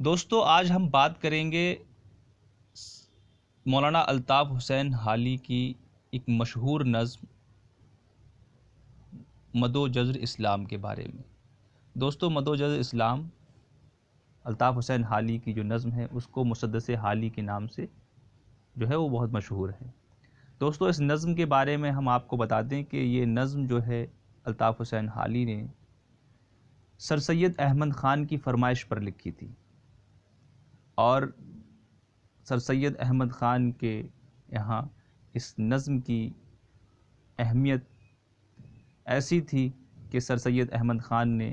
دوستو آج ہم بات کریں گے مولانا الطاف حسین حالی کی ایک مشہور نظم مد و جزر اسلام کے بارے میں۔ دوستو مد و جزر اسلام الطاف حسین حالی کی جو نظم ہے اس کو مسدس حالی کے نام سے جو ہے وہ بہت مشہور ہے۔ دوستو اس نظم کے بارے میں ہم آپ کو بتا دیں کہ یہ نظم جو ہے الطاف حسین حالی نے سر سید احمد خان کی فرمائش پر لکھی تھی، اور سر سید احمد خان کے یہاں اس نظم کی اہمیت ایسی تھی کہ سر سید احمد خان نے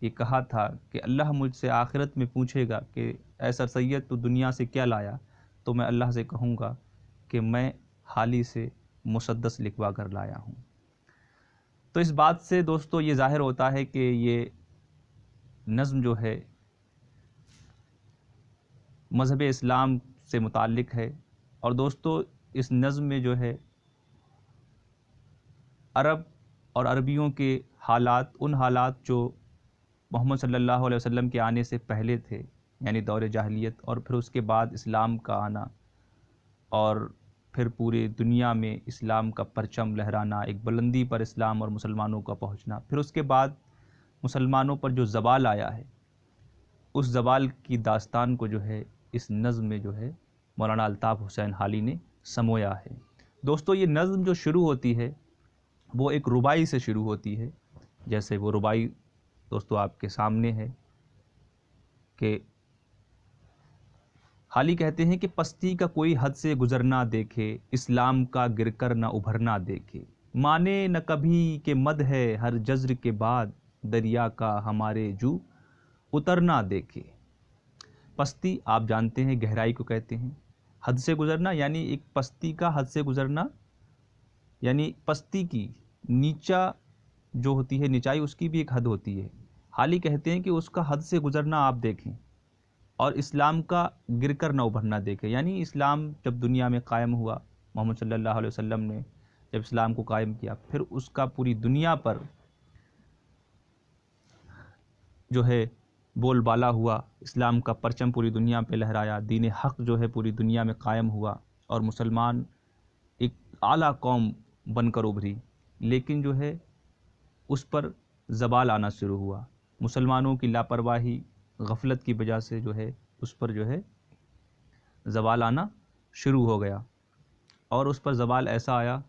یہ کہا تھا کہ اللہ مجھ سے آخرت میں پوچھے گا کہ اے سر سید تو دنیا سے کیا لایا، تو میں اللہ سے کہوں گا کہ میں حالی سے مسدس لکھوا کر لایا ہوں۔ تو اس بات سے دوستو یہ ظاہر ہوتا ہے کہ یہ نظم جو ہے مذہب اسلام سے متعلق ہے، اور دوستو اس نظم میں جو ہے عرب اور عربیوں کے حالات، ان حالات جو محمد صلی اللہ علیہ وسلم کے آنے سے پہلے تھے، یعنی دور جاہلیت، اور پھر اس کے بعد اسلام کا آنا، اور پھر پورے دنیا میں اسلام کا پرچم لہرانا، ایک بلندی پر اسلام اور مسلمانوں کا پہنچنا، پھر اس کے بعد مسلمانوں پر جو زوال آیا ہے، اس زوال کی داستان کو جو ہے اس نظم میں جو ہے مولانا الطاف حسین حالی نے سمویا ہے۔ دوستو یہ نظم جو شروع ہوتی ہے وہ ایک ربائی سے شروع ہوتی ہے، جیسے وہ ربائی دوستو آپ کے سامنے ہے کہ حالی کہتے ہیں کہ پستی کا کوئی حد سے گزرنا دیکھے، اسلام کا گر کر نہ ابھرنا دیکھے، مانے نہ کبھی کہ مد ہے ہر جزر کے بعد، دریا کا ہمارے جو اترنا دیکھے۔ پستی آپ جانتے ہیں گہرائی کو کہتے ہیں، حد سے گزرنا یعنی ایک پستی کا حد سے گزرنا، یعنی پستی کی نیچا جو ہوتی ہے، نچائی اس کی بھی ایک حد ہوتی ہے۔ حالی کہتے ہیں کہ اس کا حد سے گزرنا آپ دیکھیں، اور اسلام کا گر کر نہ ابھرنا دیکھیں، یعنی اسلام جب دنیا میں قائم ہوا، محمد صلی اللہ علیہ وسلم نے جب اسلام کو قائم کیا، پھر اس کا پوری دنیا پر جو ہے بول بالا ہوا، اسلام کا پرچم پوری دنیا پہ لہرایا، دین حق جو ہے پوری دنیا میں قائم ہوا، اور مسلمان ایک اعلیٰ قوم بن کر ابھری۔ لیکن جو ہے اس پر زوال آنا شروع ہوا، مسلمانوں کی لاپرواہی، غفلت کی وجہ سے جو ہے اس پر جو ہے زوال آنا شروع ہو گیا، اور اس پر زوال ایسا آیا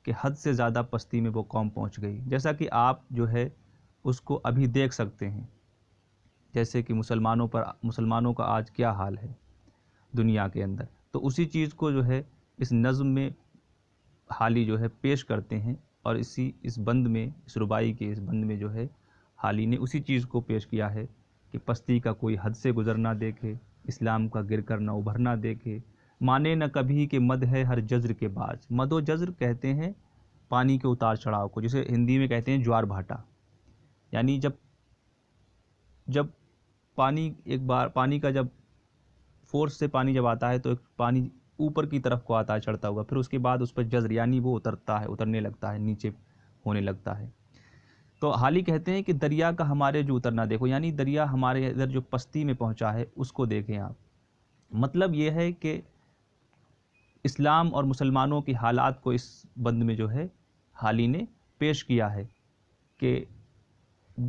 کہ حد سے زیادہ پستی میں وہ قوم پہنچ گئی، جیسا کہ آپ جو ہے اس کو ابھی دیکھ سکتے ہیں، جیسے کہ مسلمانوں کا آج کیا حال ہے دنیا کے اندر۔ تو اسی چیز کو جو ہے اس نظم میں حالی جو ہے پیش کرتے ہیں، اور اس بند میں، اس ربائی کے اس بند میں جو ہے حالی نے اسی چیز کو پیش کیا ہے کہ پستی کا کوئی حد سے گزرنا دیکھے، اسلام کا گر کر نہ ابھرنا دیکھے، مانے نہ کبھی کہ مد ہے ہر جزر کے باز۔ مد و جزر کہتے ہیں پانی کے اتار چڑھاؤ کو، جسے ہندی میں کہتے ہیں جوار بھاٹا، یعنی جب پانی کا جب فورس سے پانی جب آتا ہے تو پانی اوپر کی طرف کو آتا ہے چڑھتا ہوا، پھر اس کے بعد اس پر جزر یعنی وہ اترنے لگتا ہے، نیچے ہونے لگتا ہے۔ تو حالی کہتے ہیں کہ دریا کا ہمارے جو اترنا دیکھو، یعنی دریا ہمارے ادھر جو پستی میں پہنچا ہے اس کو دیکھیں آپ۔ مطلب یہ ہے کہ اسلام اور مسلمانوں کی حالات کو اس بند میں جو ہے حالی نے پیش کیا ہے کہ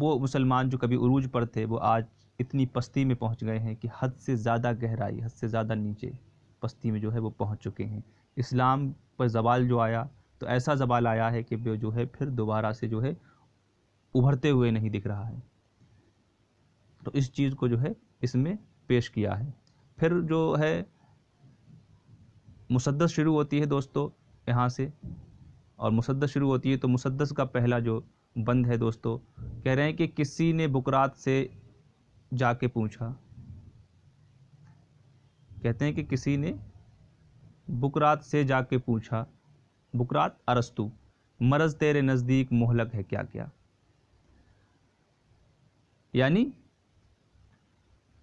وہ مسلمان جو کبھی عروج پر تھے وہ آج اتنی پستی میں پہنچ گئے ہیں کہ حد سے زیادہ گہرائی، حد سے زیادہ نیچے پستی میں جو ہے وہ پہنچ چکے ہیں۔ اسلام پر زوال جو آیا تو ایسا زوال آیا ہے کہ وہ جو ہے پھر دوبارہ سے جو ہے ابھرتے ہوئے نہیں دکھ رہا ہے۔ تو اس چیز کو جو ہے اس میں پیش کیا ہے۔ پھر جو ہے مسدس شروع ہوتی ہے دوستو یہاں سے، اور مسدس شروع ہوتی ہے تو مسدس کا پہلا جو بند ہے دوستو، کہہ رہے ہیں کہ کسی نے بکرات سے جا کے پوچھا، کہتے ہیں کہ کسی نے بکرات سے جا کے پوچھا، بکرات ارسطو، مرض تیرے نزدیک مہلک ہے کیا کیا۔ یعنی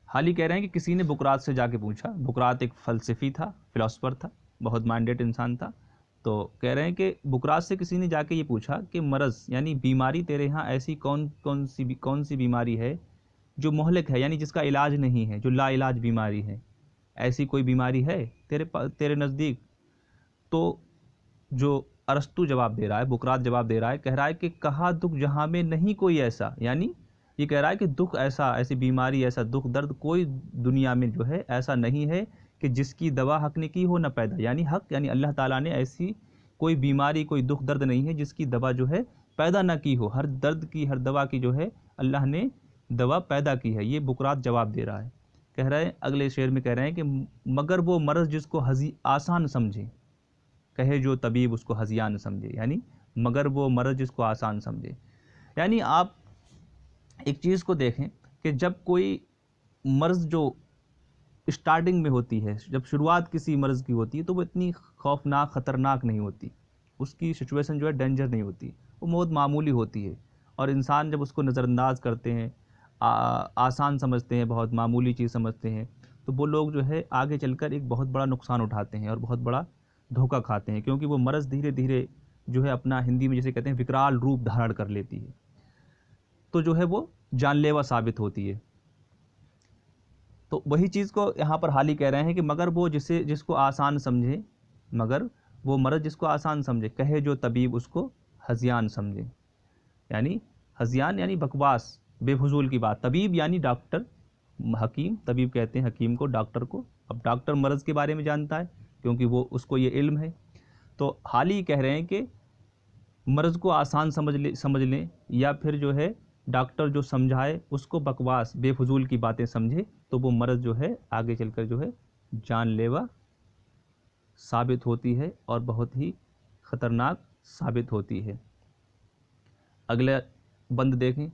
حالی کہہ رہے ہیں کہ کسی نے بکرات سے جا کے پوچھا، بکرات ایک فلسفی تھا، فلاسفر تھا، بہت مائنڈیڈ انسان تھا، تو کہہ رہے ہیں کہ بکرات سے کسی نے جا کے یہ پوچھا کہ مرض یعنی بیماری تیرے ہاں ایسی کون سی بیماری ہے جو مہلک ہے یعنی جس کا علاج نہیں ہے، جو لا علاج بیماری ہے، ایسی کوئی بیماری ہے تیرے نزدیک؟ تو جو ارسطو جواب دے رہا ہے، بقراط جواب دے رہا ہے، کہہ رہا ہے کہ کہا دکھ جہاں میں نہیں کوئی ایسا، یعنی یہ کہہ رہا ہے کہ دکھ ایسی بیماری، ایسا دکھ درد کوئی دنیا میں جو ہے ایسا نہیں ہے کہ جس کی دوا حق نے کی ہو نہ پیدا، یعنی حق یعنی اللہ تعالیٰ نے ایسی کوئی بیماری، کوئی دکھ درد نہیں ہے جس کی دوا جو ہے پیدا نہ کی ہو. ہر درد کی، ہر دوا کی جو ہے اللہ نے دوا پیدا کی ہے. یہ بقراط جواب دے رہا ہے. کہہ رہے ہیں اگلے شعر میں، کہہ رہے ہیں کہ مگر وہ مرض جس کو آسان سمجھے، کہے جو طبیب اس کو ہذیان سمجھے، یعنی مگر وہ مرض جس کو آسان سمجھے. یعنی آپ ایک چیز کو دیکھیں کہ جب کوئی مرض جو اسٹارٹنگ میں ہوتی ہے، جب شروعات کسی مرض کی ہوتی ہے تو وہ اتنی خوفناک، خطرناک نہیں ہوتی، اس کی سچویشن جو ہے ڈینجر نہیں ہوتی، وہ بہت معمولی ہوتی ہے. اور انسان جب اس کو نظر انداز کرتے ہیں، آسان سمجھتے ہیں، بہت معمولی چیز سمجھتے ہیں، تو وہ لوگ جو ہے آگے چل کر ایک بہت بڑا نقصان اٹھاتے ہیں اور بہت بڑا دھوکہ کھاتے ہیں، کیونکہ وہ مرض دھیرے دھیرے جو ہے اپنا، ہندی میں جسے کہتے ہیں وکرال روپ دھارن کر لیتی ہے، تو جو ہے وہ جان لیوا ثابت ہوتی ہے. تو وہی چیز کو یہاں پر حالی کہہ رہے ہیں کہ مگر وہ جس کو آسان سمجھے، مگر وہ مرض جس کو آسان سمجھے، کہے جو طبیب اس کو ہذیان سمجھے. یعنی ہذیان یعنی بکواس، بے فضول کی بات. طبیب یعنی ڈاکٹر، حکیم، طبیب کہتے ہیں حکیم کو، ڈاکٹر کو. اب ڈاکٹر مرض کے بارے میں جانتا ہے کیونکہ وہ اس کو یہ علم ہے. تو حالی کہہ رہے ہیں کہ مرض کو آسان سمجھ لیں، یا پھر جو ہے ڈاکٹر جو سمجھائے اس کو بکواس، بے فضول کی باتیں سمجھے، تو وہ مرض جو ہے آگے چل کر جو ہے جان لیوا ثابت ہوتی ہے اور بہت ہی خطرناک ثابت ہوتی ہے. اگلے بند دیکھیں،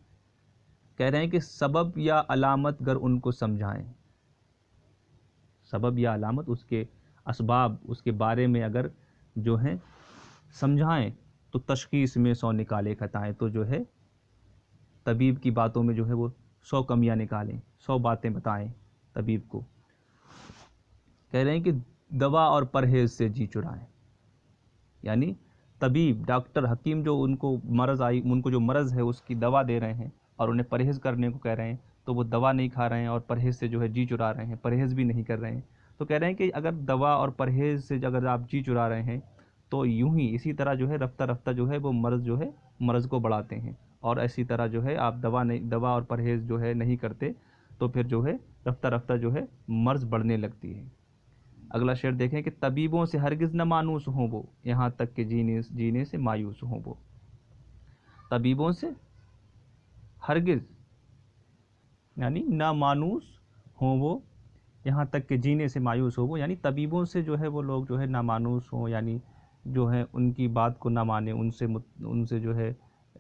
کہہ رہے ہیں کہ سبب یا علامت گر ان کو سمجھائیں، سبب یا علامت، اس کے اسباب، اس کے بارے میں اگر جو ہیں سمجھائیں تو تشخیص میں 100 نکالے خطائیں. تو جو ہے طبیب کی باتوں میں جو ہے وہ 100 کمیاں نکالیں، 100 باتیں بتائیں طبیب کو. کہہ رہے ہیں کہ دوا اور پرہیز سے جی چرائیں. یعنی طبیب، ڈاکٹر، حکیم جو ان کو جو مرض ہے اس کی دوا دے رہے ہیں اور انہیں پرہیز کرنے کو کہہ رہے ہیں، تو وہ دوا نہیں کھا رہے ہیں اور پرہیز سے جو ہے جی چرا رہے ہیں، پرہیز بھی نہیں کر رہے ہیں. تو کہہ رہے ہیں کہ اگر دوا اور پرہیز سے اگر آپ جی چرا رہے ہیں تو یوں ہی اسی طرح جو ہے رفتہ رفتہ جو ہے وہ مرض کو بڑھاتے ہیں. اور اسی طرح جو ہے آپ دوا اور پرہیز جو ہے نہیں کرتے تو پھر جو ہے رفتہ رفتہ جو ہے مرض بڑھنے لگتی ہے. اگلا شعر دیکھیں کہ طبیبوں سے ہرگز نہ مانوس ہوں وہ، یہاں تک کہ جینے سے مایوس ہوں وہ. طبیبوں سے ہرگز یعنی نہ مانوس ہوں وہ، یہاں تک کہ جینے سے مایوس ہو وہ. یعنی طبیبوں سے جو ہے وہ لوگ جو ہے نہ مانوس ہوں، یعنی جو ہے ان کی بات کو نہ مانیں، ان سے جو ہے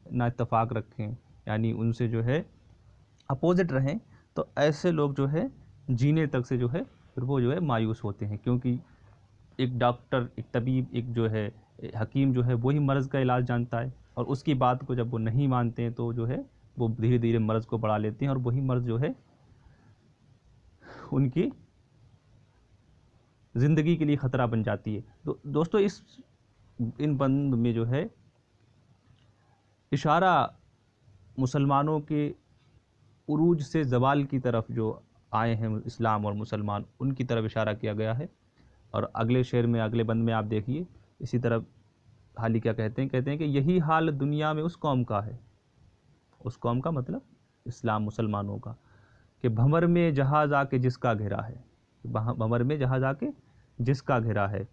نہ اتفاق رکھیں، یعنی ان سے جو ہے اپوزٹ رہیں. تو ایسے لوگ جو ہے جینے تک سے جو ہے پھر وہ جو ہے مایوس ہوتے ہیں، کیونکہ ایک ڈاکٹر، ایک طبیب، ایک جو ہے حکیم جو ہے وہی مرض کا علاج جانتا ہے، اور اس کی بات کو جب وہ نہیں مانتے ہیں تو جو ہے وہ دھیرے دھیرے مرض کو بڑھا لیتے ہیں، اور وہی مرض جو ہے ان کی زندگی کے لیے خطرہ بن جاتی ہے. تو دوستو ان بند میں جو ہے اشارہ مسلمانوں کے عروج سے زوال کی طرف جو آئے ہیں اسلام اور مسلمان، ان کی طرف اشارہ کیا گیا ہے. اور اگلے شعر میں، اگلے بند میں آپ دیکھیے اسی طرف حالی کیا کہتے ہیں کہ یہی حال دنیا میں اس قوم کا ہے. اس قوم کا مطلب اسلام، مسلمانوں کا، کہ بھنور میں جہاز آ کے جس کا گھرا ہے. بھنور میں جہاز آ کے جس کا گھرا ہے.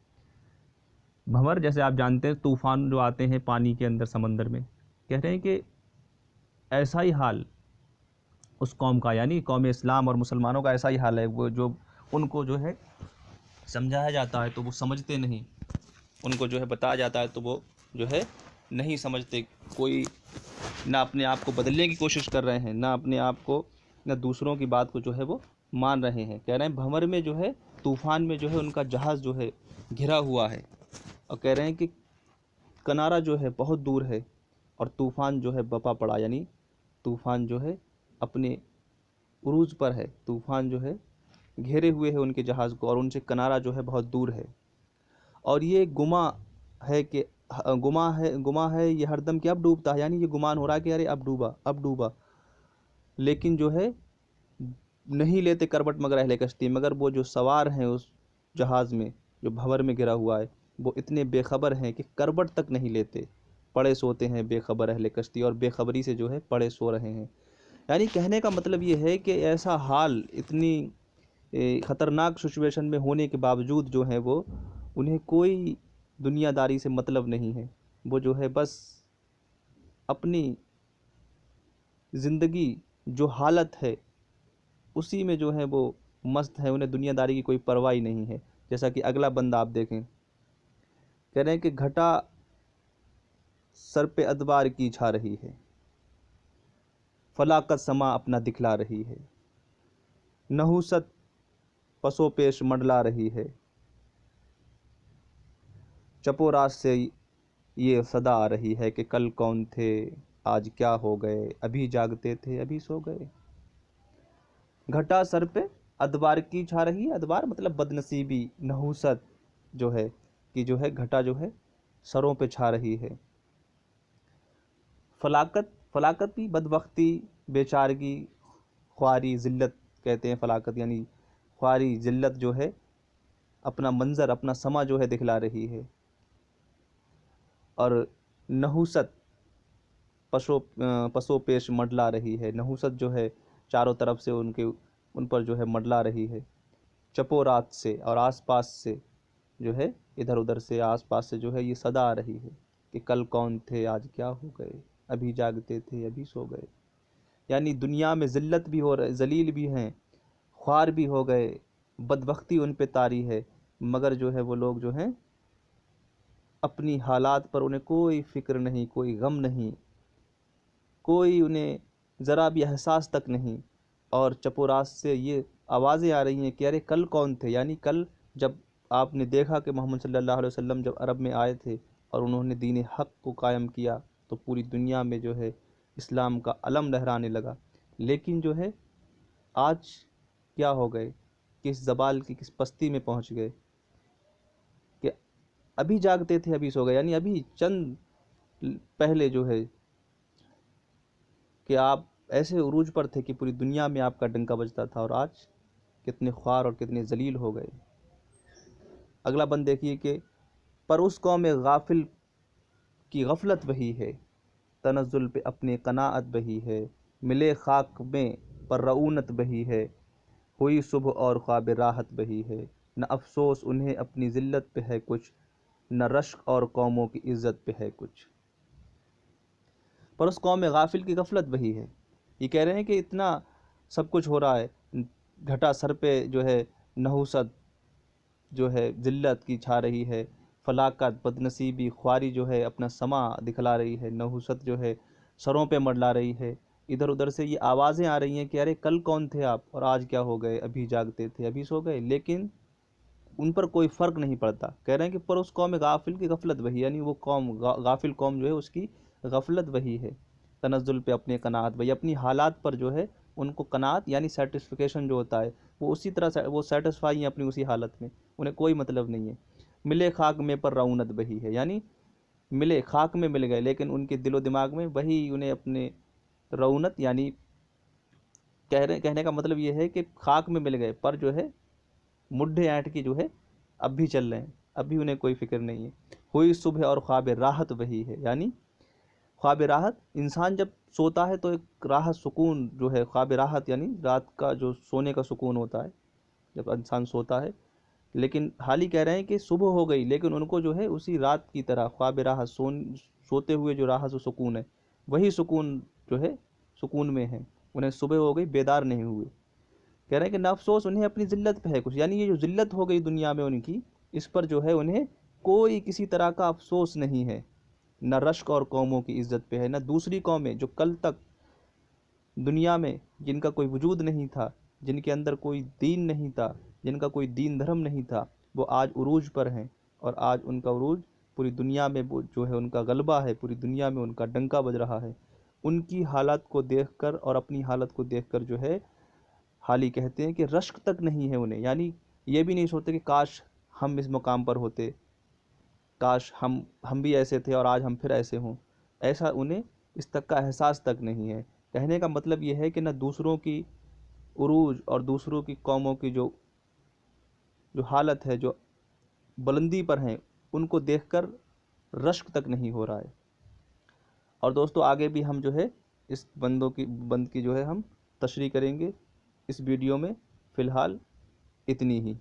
بھنور جیسے آپ جانتے ہیں طوفان جو آتے ہیں پانی کے اندر، سمندر میں. کہہ رہے ہیں کہ ایسا ہی حال اس قوم کا، یعنی قوم اسلام اور مسلمانوں کا ایسا ہی حال ہے. وہ جو ان کو جو ہے سمجھایا جاتا ہے تو وہ سمجھتے نہیں، ان کو جو ہے بتایا جاتا ہے تو وہ جو ہے نہیں سمجھتے. کوئی نہ اپنے آپ کو بدلنے کی کوشش کر رہے ہیں، نہ اپنے آپ کو، نہ دوسروں کی بات کو جو ہے وہ مان رہے ہیں. کہہ رہے ہیں بھنور میں جو ہے، طوفان میں جو ہے ان کا جہاز جو ہے گھرا ہوا ہے. اور کہہ رہے ہیں کہ کنارہ جو ہے بہت دور ہے اور طوفان جو ہے بپا پڑا، یعنی طوفان جو ہے اپنے عروج پر ہے. طوفان جو ہے گھیرے ہوئے ہے ان کے جہاز کو، اور ان سے کنارہ جو ہے بہت دور ہے. اور یہ گما ہے یہ ہر دم کہ اب ڈوبتا ہے. یعنی یہ گمان ہو رہا ہے کہ ارے اب ڈوبا. لیکن جو ہے نہیں لیتے کربٹ مگر اہل کشتی، مگر وہ جو سوار ہیں اس جہاز میں جو بھنور میں گرا ہوا ہے، وہ اتنے بے خبر ہیں کہ کربٹ تک نہیں لیتے، پڑے سوتے ہیں بے خبر اہل کشتی، اور بے خبری سے جو ہے پڑے سو رہے ہیں۔ یعنی کہنے کا مطلب یہ ہے کہ ایسا حال، اتنی خطرناک سچویشن میں ہونے کے باوجود جو ہے وہ انہیں کوئی دنیا داری سے مطلب نہیں ہے، وہ جو ہے بس اپنی زندگی جو حالت ہے اسی میں جو ہے وہ مست ہے، انہیں دنیا داری کی کوئی پرواہ نہیں ہے۔ جیسا کہ اگلا بندہ آپ دیکھیں، کہہ رہے ہیں کہ گھٹا سر پہ ادوار کی چھا رہی ہے، فلاکت سما اپنا دکھلا رہی ہے، نحوست پسو پیش منڈلا رہی ہے، چپو راست سے یہ صدا آ رہی ہے کہ کل کون تھے آج کیا ہو گئے، ابھی جاگتے تھے ابھی سو گئے۔ گھٹا سر پہ ادوار کی چھا رہی ہے، ادوار مطلب بد نصیبی، نحوست جو ہے کہ جو ہے گھٹا جو ہے سروں پہ چھا رہی ہے۔ فلاکت بھی بدبختی، بیچارگی، خواری، ذلت کہتے ہیں فلاکت، یعنی خواری ذلت جو ہے اپنا منظر، اپنا سما جو ہے دکھلا رہی ہے۔ اور نحوست پسو پیش مڈلا رہی ہے، نحوست جو ہے چاروں طرف سے ان پر جو ہے مڈلا رہی ہے، چپو رات سے اور آس پاس سے جو ہے ادھر ادھر سے آس پاس سے جو ہے یہ صدا آ رہی ہے کہ کل کون تھے آج کیا ہو گئے، ابھی جاگتے تھے ابھی سو گئے۔ یعنی دنیا میں ذلت بھی ہو رہے، ذلیل بھی ہیں، خوار بھی ہو گئے، بدبختی ان پہ طاری ہے، مگر جو ہے وہ لوگ جو ہیں اپنی حالات پر انہیں کوئی فکر نہیں، کوئی غم نہیں، کوئی انہیں ذرا بھی احساس تک نہیں۔ اور چپو راست سے یہ آوازیں آ رہی ہیں کہ ارے کل کون تھے، یعنی کل جب آپ نے دیکھا کہ محمد صلی اللہ علیہ وسلم جب عرب میں آئے تھے اور انہوں نے دین حق کو قائم کیا تو پوری دنیا میں جو ہے اسلام کا علم لہرانے لگا، لیکن جو ہے آج کیا ہو گئے، کس زوال کی کس پستی میں پہنچ گئے کہ ابھی جاگتے تھے ابھی سو گئے۔ یعنی ابھی چند پہلے جو ہے کہ آپ ایسے عروج پر تھے کہ پوری دنیا میں آپ کا ڈنکا بجتا تھا، اور آج کتنے خوار اور کتنے ذلیل ہو گئے۔ اگلا بند دیکھیے کہ پر اس قوم غافل کی غفلت وہی ہے، تنزل پہ اپنے قناعت بہی ہے، ملے خاک میں پر رعونت بہی ہے، ہوئی صبح اور خواب راحت بہی ہے، نہ افسوس انہیں اپنی ذلت پہ ہے کچھ، نہ رشک اور قوموں کی عزت پہ ہے کچھ۔ پر اس قوم غافل کی غفلت وہی ہے، یہ کہہ رہے ہیں کہ اتنا سب کچھ ہو رہا ہے، گھٹا سر پہ جو ہے نحوست جو ہے ذلت کی چھا رہی ہے، فلاکت بدنصیبی خواری جو ہے اپنا سما دکھلا رہی ہے، نحوست جو ہے سروں پہ مڈلا رہی ہے، ادھر ادھر سے یہ آوازیں آ رہی ہیں کہ ارے کل کون تھے آپ اور آج کیا ہو گئے، ابھی جاگتے تھے ابھی سو گئے، لیکن ان پر کوئی فرق نہیں پڑتا۔ کہہ رہے ہیں کہ پر اس قوم غافل کی غفلت وہی، یعنی وہ قوم غافل قوم جو ہے اس کی غفلت وہی ہے، تنزل پہ اپنے قناعت وہی، اپنی حالات پر جو ہے ان کو قناعت یعنی سیٹسفیکیشن جو ہوتا ہے وہ اسی طرح سے وہ سیٹسفائی ہیں اپنی اسی حالت میں، انہیں کوئی مطلب نہیں ہے۔ ملے خاک میں پر رعونت بہی ہے، یعنی ملے خاک میں مل گئے لیکن ان کے دل و دماغ میں وہی انہیں اپنے رعونت، یعنی کہنے کا مطلب یہ ہے کہ خاک میں مل گئے پر جو ہے مڈھے اینٹ کی جو ہے اب بھی چل رہے ہیں، اب بھی انہیں کوئی فکر نہیں ہے۔ ہوئی صبح اور خواب راحت وہی ہے، یعنی خواب راحت، انسان جب سوتا ہے تو ایک راحت سکون جو ہے، خواب راحت یعنی رات کا جو سونے کا سکون ہوتا ہے جب انسان سوتا ہے، لیکن حال ہی کہہ رہے ہیں کہ صبح ہو گئی لیکن ان کو جو ہے اسی رات کی طرح خواب راحت، سوتے ہوئے جو راحت و سکون ہے وہی سکون جو ہے سکون میں ہے، انہیں صبح ہو گئی بیدار نہیں ہوئے۔ کہہ رہے ہیں کہ نہ افسوس انہیں اپنی ذلت پہ ہے کچھ، یعنی یہ جو ذلت ہو گئی دنیا میں ان کی، اس پر جو ہے انہیں کوئی کسی طرح کا افسوس نہیں ہے، نہ رشک اور قوموں کی عزت پہ ہے، نہ دوسری قومیں جو کل تک دنیا میں جن کا کوئی وجود نہیں تھا، جن کے اندر کوئی دین نہیں تھا، جن کا کوئی دین دھرم نہیں تھا، وہ آج عروج پر ہیں، اور آج ان کا عروج پوری دنیا میں جو ہے ان کا غلبہ ہے، پوری دنیا میں ان کا ڈنکا بج رہا ہے۔ ان کی حالت کو دیکھ کر اور اپنی حالت کو دیکھ کر جو ہے حالی کہتے ہیں کہ رشک تک نہیں ہے انہیں، یعنی یہ بھی نہیں سوچتے کہ کاش ہم اس مقام پر ہوتے، کاش ہم بھی ایسے تھے اور آج ہم پھر ایسے ہوں، ایسا انہیں اس تک کا احساس تک نہیں ہے۔ کہنے کا مطلب یہ ہے کہ نہ دوسروں کی عروج اور دوسروں کی قوموں کی جو حالت ہے، جو بلندی پر ہیں، ان کو دیکھ کر رشک تک نہیں ہو رہا ہے۔ اور دوستو آگے بھی ہم جو ہے اس بند کی جو ہے ہم تشریح کریں گے اس ویڈیو میں، فی الحال اتنی ہی۔